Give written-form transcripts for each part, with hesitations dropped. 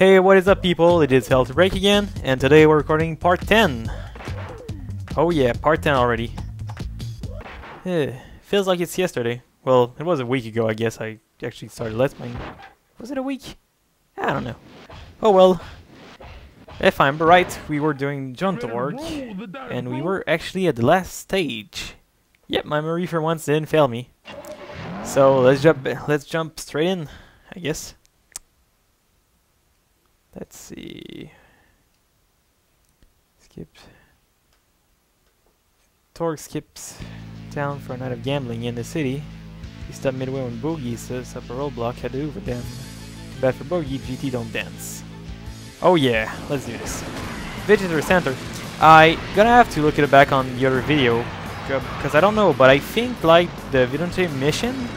Hey, what is up people? It is Hailtothebreak again, and today we're recording part 10. Oh yeah, part 10 already. Feels like it's yesterday. Well, it was a week ago, I guess I actually started Let's Playing. Was it a week? I don't know. Oh well. If I'm right, we were doing jump work, and we were actually at the last stage. Yep, my memory for once didn't fail me. So let's jump straight in, I guess. Let's see. Skip. Torque skips town for a night of gambling in the city. You stop midway when Boogie says up a roadblock, head over them. Too bad for Boogie, GT don't dance. Oh yeah, let's do this. Visitor Center. I gonna have to look it back on the other video, because I don't know, but I think like the vigilante mission,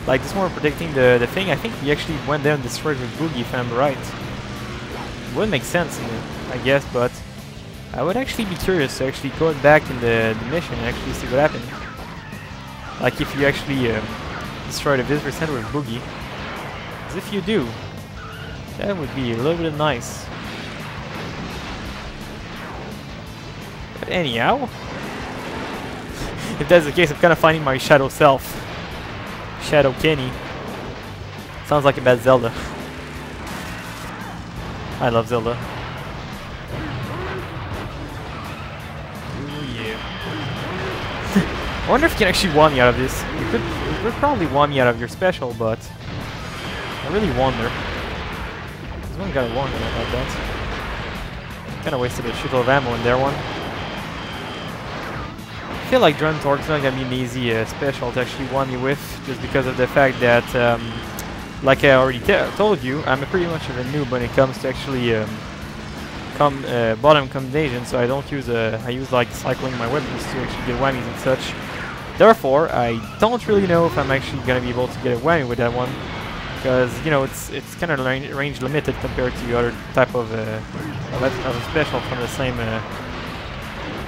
like this one predicting the thing, I think we actually went there and destroyed with Boogie if I'm right. It wouldn't make sense, I guess, but I would actually be curious to actually go back in the mission and actually see what happened. Like if you actually destroy the visitor center with Boogie. As if you do, that would be a little bit nice. But anyhow, if that's the case, I'm kind of finding my shadow self. Shadow Kenny. Sounds like a bad Zelda. I love Zelda. Ooh, yeah. I wonder if you can actually one me out of this. You could probably one me out of your special, but I really wonder. There's one guy wondering about that. Kinda wasted a shitload of ammo in there one. I feel like Drone Torque's not gonna be an easy special to actually one me with, just because of the fact that like I already told you, I'm pretty much of a noob when it comes to actually bottom combination, so I don't use I use like cycling my weapons to actually get whammies and such. Therefore, I don't really know if I'm actually gonna be able to get a whammy with that one, because you know it's kind of range limited compared to other type of special from the same,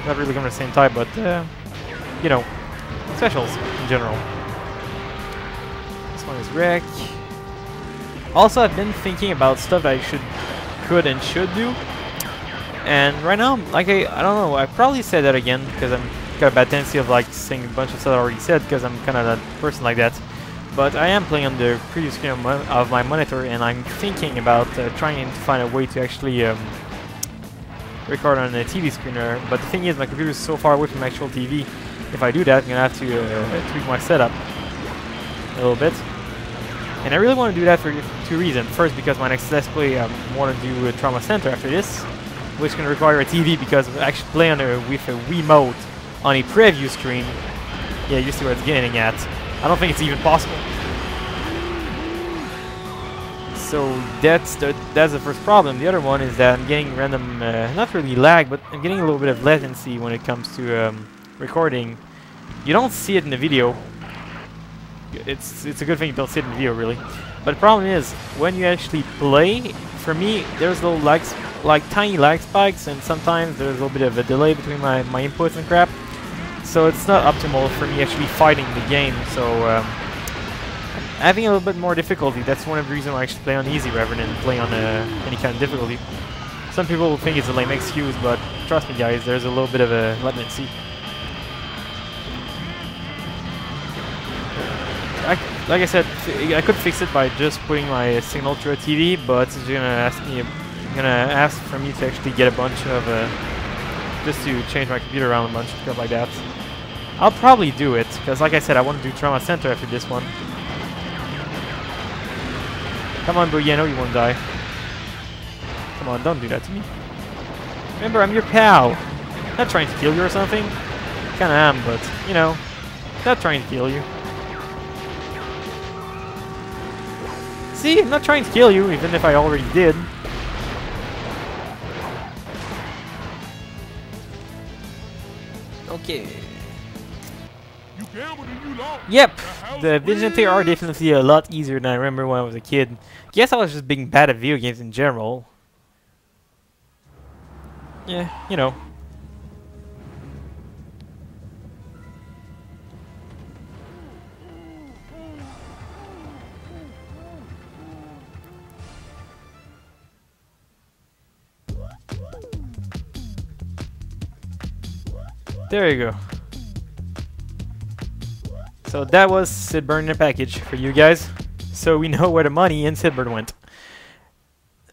not really from the same type, but you know, specials in general. This one is wreck. Also, I've been thinking about stuff that I could and should do, and right now, like I don't know, I probably said that again because I'm got a bad tendency of like saying a bunch of stuff I already said because I'm kind of that person like that. But I am playing on the previous screen of my monitor, and I'm thinking about trying to find a way to actually record on a TV screener. But the thing is, my computer is so far away from my actual TV. If I do that, I'm gonna have to tweak my setup a little bit. And I really want to do that for two reasons. First, because my next Let's Play, I want to do a Trauma Center after this, which can require a TV, because actually playing with a Wiimote on a preview screen, yeah, you see where it's getting at. I don't think it's even possible. So that's the first problem. The other one is that I'm getting random, not really lag, but I'm getting a little bit of latency when it comes to recording. You don't see it in the video. It's a good thing you don't see it in the video, really. But the problem is, when you actually play, for me, there's little lags, like tiny lag spikes, and sometimes there's a little bit of a delay between my inputs and crap. So it's not optimal for me actually fighting the game. So having a little bit more difficulty. That's one of the reasons why I actually play on easy rather than play on any kind of difficulty. Some people will think it's a lame excuse, but trust me, guys, there's a little bit of a latency. Like I said, I could fix it by just putting my signal through a TV, but it's gonna ask for me to actually get a bunch of just to change my computer around a bunch of stuff like that. I'll probably do it, because like I said, I want to do Trauma Center after this one. Come on, Boogie, I know you won't die. Come on, don't do that to me. Remember, I'm your pal. Not trying to kill you or something. Kinda am, but, you know, not trying to kill you. See, I'm not trying to kill you, even if I already did. Okay. Yep, the vigilante are definitely a lot easier than I remember when I was a kid. Guess I was just being bad at video games in general. Yeah, you know. There you go. So that was Sidburn in a package for you guys. So we know where the money in Sidburn went.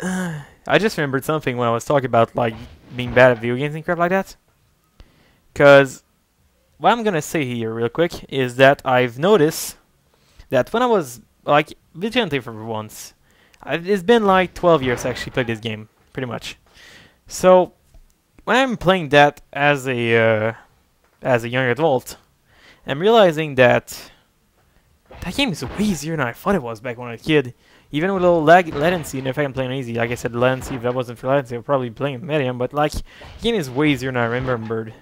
I just remembered something when I was talking about like being bad at video games and crap like that. Cause what I'm gonna say here real quick is that I've noticed that when I was like vigilante for once, it's been like 12 years I actually played this game, pretty much. So when I'm playing that as a young adult, I'm realizing that that game is way easier than I thought it was back when I was a kid. Even with a little latency, and if I can play on easy, like I said, latency, if that wasn't for latency, I would probably be playing medium, but like, the game is way easier than I remembered.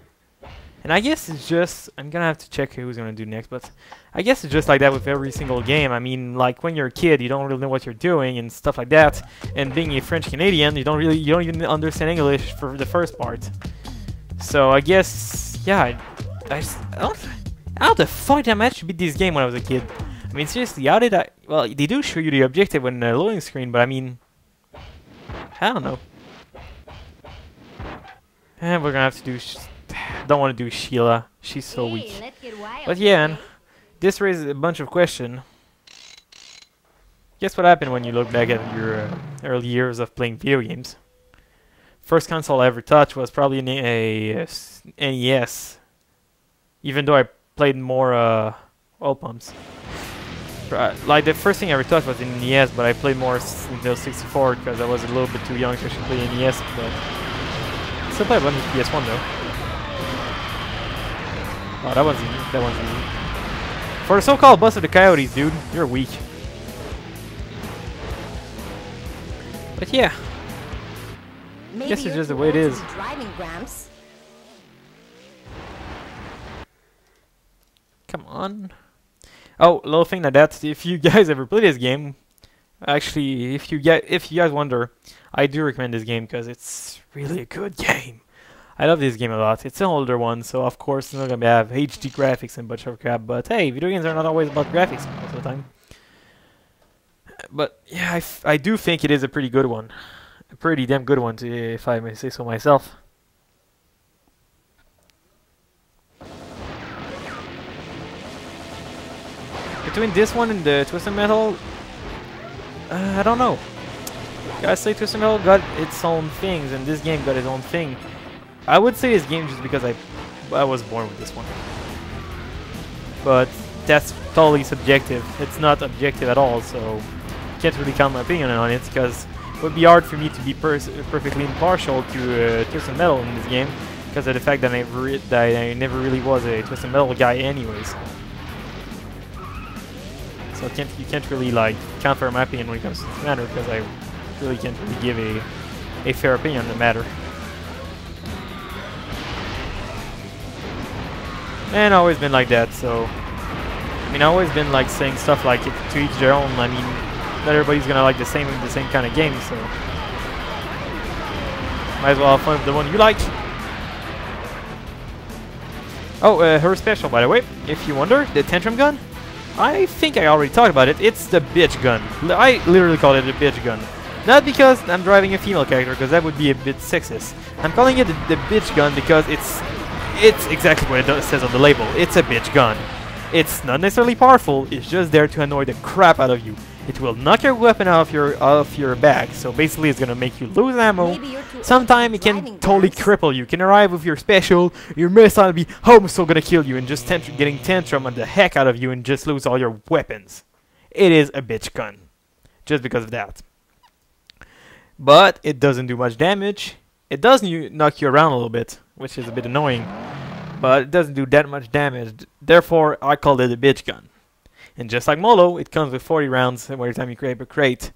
And I guess it's just, I'm gonna have to check who's gonna do next, but I guess it's just like that with every single game. I mean, like, when you're a kid, you don't really know what you're doing and stuff like that, and being a French Canadian, you don't even understand English for the first part. So I guess, yeah, I don't how the fuck did I manage to beat this game when I was a kid? I mean, seriously, how did I... Well, they do show you the objective when the loading screen, but I mean... I don't know. And we're gonna have to do... Don't want to do Sheila. She's so weak. But yeah, and this raises a bunch of questions. Guess what happened when you look back at your early years of playing video games? First console I ever touched was probably an NES. Even though I played more oil pumps. Like the first thing I ever touched was in NES, but I played more Nintendo 64 because I was a little bit too young to actually play NES. But still play one PS1 though. Oh, that one's easy. That one's easy. For the so-called Bus of the Coyotes, dude, you're weak. But yeah, I guess it's just the way it is. Come on. Oh, little thing like that. If you guys ever play this game, actually, if you guys wonder, I do recommend this game because it's really a good game. I love this game a lot. It's an older one, so of course it's not gonna have HD graphics and a bunch of crap. But hey, video games are not always about graphics most of the time. But yeah, I do think it is a pretty good one, a pretty damn good one, if I may say so myself. Between this one and the Twisted Metal, I don't know. Gotta say Twisted Metal got its own things, and this game got its own thing. I would say this game just because I was born with this one. But that's totally subjective. It's not objective at all, so can't really count my opinion on it, because it would be hard for me to be perfectly impartial to Twisted Metal in this game, because of the fact that I never really was a Twisted Metal guy anyways. So you can't really like counter my opinion when it comes to this matter, because I really can't really give a fair opinion on the matter. And I've always been like that, so I mean, I've always been like saying stuff like to each their own. I mean, not everybody's gonna like the same kind of game, so might as well have fun with the one you like. Oh, her special, by the way, if you wonder, the tantrum gun. I think I already talked about it. It's the bitch gun. I literally call it a bitch gun. Not because I'm driving a female character, because that would be a bit sexist. I'm calling it the bitch gun because it's exactly what it says on the label. It's a bitch gun. It's not necessarily powerful. It's just there to annoy the crap out of you. It will knock your weapon out of your bag. So basically, it's gonna make you lose ammo. Sometimes it can totally cripple you. You can arrive with your special. Your missile will be still gonna kill you and just getting tantrum on the heck out of you and just lose all your weapons. It is a bitch gun, just because of that. But it doesn't do much damage. It does knock you around a little bit, which is a bit annoying. But it doesn't do that much damage. Therefore, I called it a bitch gun. And just like Molo, it comes with 40 rounds every time you create a crate.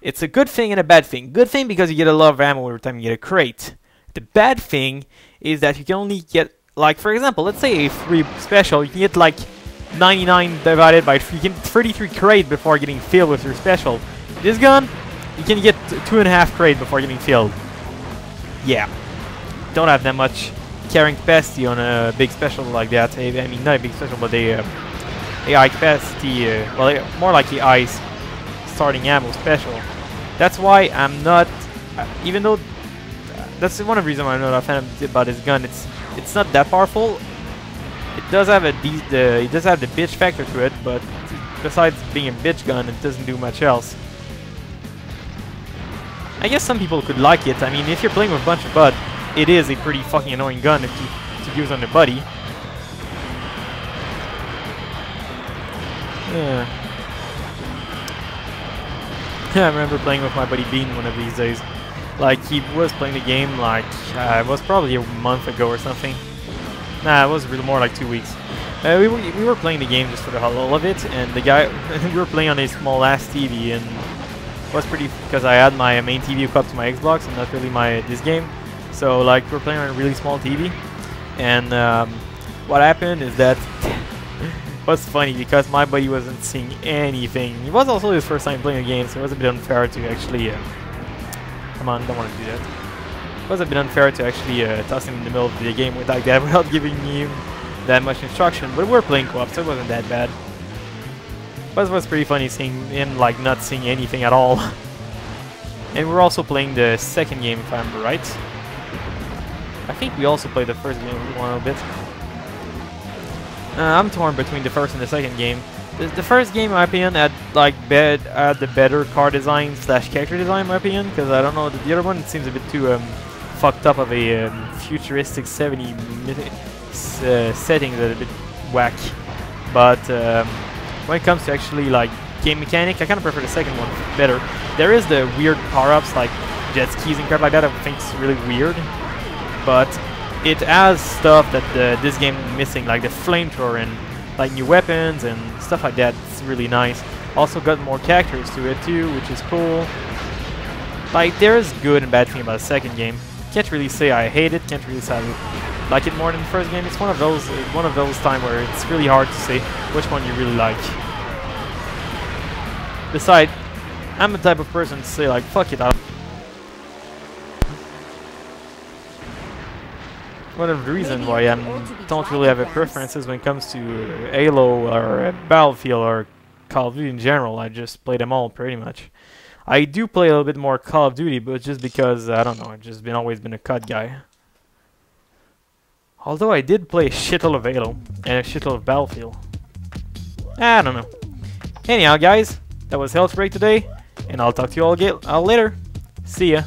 It's a good thing and a bad thing. Good thing because you get a lot of ammo every time you get a crate. The bad thing is that you can only get, like, for example, let's say a 3 special, you can get like 99 divided by 3. You can get 33 crate before getting filled with your special. This gun, you can get 2.5 crate before getting filled. Yeah. Don't have that much carrying capacity on a big special like that. I mean, not a big special, but a high capacity, well, more like a ice starting ammo special. That's why I'm not, even though that's one of the reasons why I'm not a fan about this gun. It's not that powerful. It does have a it does have the bitch factor to it, but besides being a bitch gun, it doesn't do much else. I guess some people could like it. I mean, if you're playing with a bunch of bud, it is a pretty fucking annoying gun to use on a buddy. Yeah. I remember playing with my buddy Bean one of these days. Like, he was playing the game like, it was probably a month ago or something. Nah, it was really more like 2 weeks. We were playing the game just for the hell of it, and the guy, we were playing on a small ass TV, and it was pretty, because I had my main TV hooked up to my Xbox and not really this game. So like, we're playing on a really small TV, and what happened is that it was funny because my buddy wasn't seeing anything. It was also his first time playing a game, so it was a bit unfair to actually, come on, don't want to do that. It was a bit unfair to actually toss him in the middle of the game like that without giving him that much instruction, but we were playing co-op, so it wasn't that bad. But it was pretty funny seeing him like not seeing anything at all. And we were also playing the second game, if I remember right. I think we also played the first game a little bit. I'm torn between the first and the second game. The first game, in my opinion, had like the better car design / character design, in my opinion, because I don't know, the other one seems a bit too fucked up of a futuristic 70 setting that a bit whack. But when it comes to actually like game mechanic, I kind of prefer the second one better. There is the weird power-ups like jet skis and crap like that I think is really weird, but it has stuff that this game is missing, like the flamethrower and like new weapons and stuff like that. It's really nice. Also got more characters to it too, which is cool. Like, there is good and bad thing about the second game. Can't really say I hate it, can't really say I like it more than the first game. It's one of those times where it's really hard to say which one you really like. Besides, I'm the type of person to say like, fuck it, one of the reasons why I don't really have a preferences when it comes to Halo or Battlefield or Call of Duty in general. I just play them all pretty much. I do play a little bit more Call of Duty, but just because, I don't know, I've just always been a CUD guy. Although I did play a shitload of Halo and a shitload of Battlefield. I don't know. Anyhow, guys, that was Hailtothebreak today, and I'll talk to you all later. See ya.